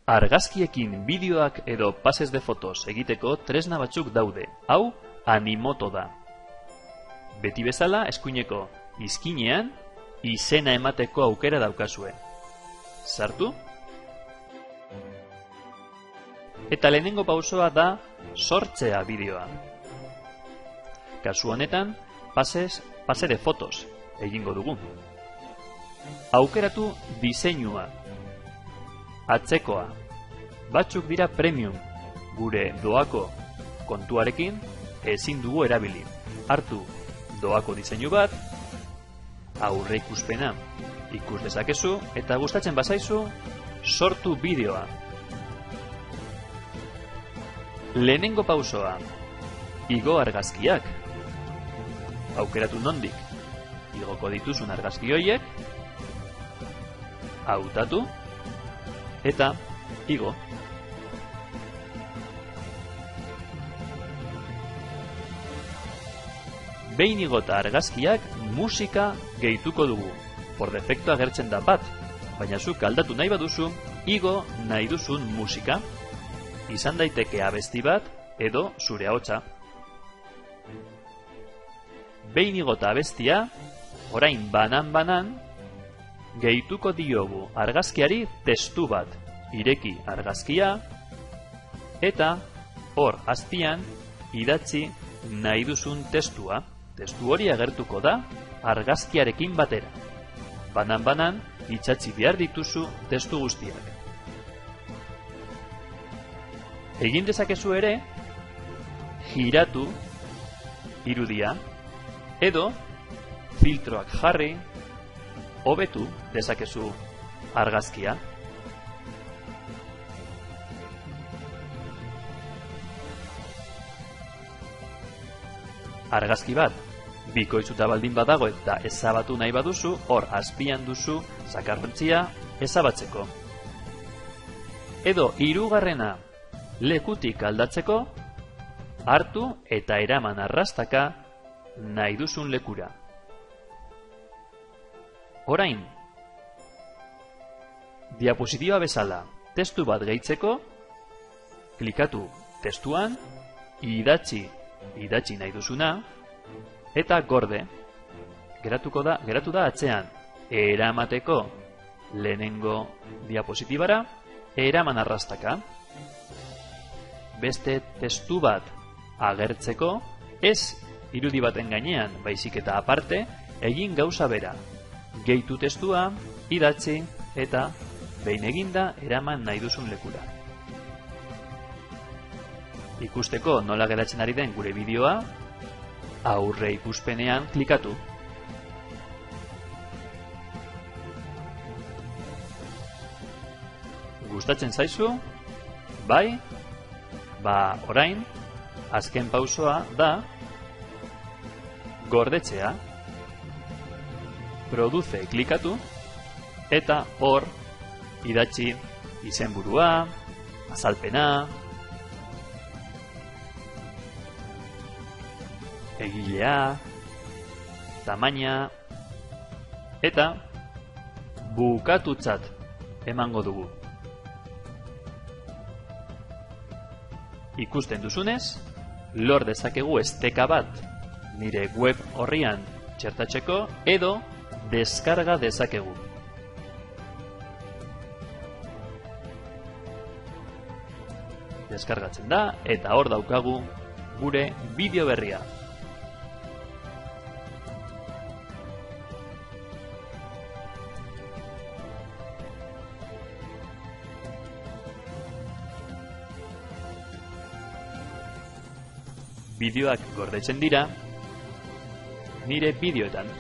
Argazkiekin bideoak edo pases de fotos egiteko tresna batzuk daude. Hau, Animoto da. Beti bezala, eskuineko izkinean, izena emateko aukera daukazue. Sartu. Eta lehenengo pausoa da sortzea bideoa. Kasu honetan, pase de fotos egingo dugu. Aukeratu diseinua. Atzekoa. Batzuk dira premium. Gure doako kontuarekin ezin dugu erabili. Hartu doako diseinu bat, aurre ikuspena ikus dezakezu, eta gustatzen bazaizu, sortu bideoa. Lehenengo pausoa. Igo argazkiak. Aukeratu nondik igoko dituzun argazki horiek, hautatu, eta igo. Behin igota argazkiak, musika gehituko dugu. Por defecto agertzen da bat, baina zuk aldatu nahi baduzu, igo nahi duzun musika. Izan daiteke abesti bat edo zure ahotsa. Behin igota abestia, orain banan-banan, gehituko diogu argazkiari testu bat. Ireki argazkia, eta hor azpian idatzi nahi duzun testua. Testu hori agertuko da argazkiarekin batera. Banan-banan itsatsi behar dituzu testu guztiak. Egin dezakezu ere, giratu irudia, edo filtroak jarri, hobetu dezakezu argazkia. Argazki bat bikoitzuta baldin badago eta ezabatu nahi baduzu, hor azpian duzu zakarrontzia ezabatzeko. Edo hirugarrena lekutik aldatzeko, hartu eta eraman arrastaka nahi duzun lekura. Orain, diapositiba bezala testu bat gehitzeko, klikatu testuan, idatzi nahi duzuna, eta gorde. Geratu da atzean. Eramateko lehenengo diapositibara, eraman arrastaka. Beste testu bat agertzeko, ez irudi baten gainean, baizik eta aparte, egin gauza bera. Gehitu testua, idatzi, eta behin eginda eraman nahi duzun lekura. Ikusteko nola geratzen ari den gure bideoa, aurre ikuspenean klikatu. Gustatzen zaizu? Bai? Orain, azken pausoa da gordetzea. Produce klikatu, eta hor idatzi izenburua, azalpena, egilea, tamaina, eta bukatutzat emango dugu. Ikusten duzunez, lor dezakegu esteka bat nire web orrian txertatzeko, edo deskarga dezakegu. Deskargatzen da, eta hor daukagu gure bideo berria. Bideoak gordetzen dira nire bideoetan.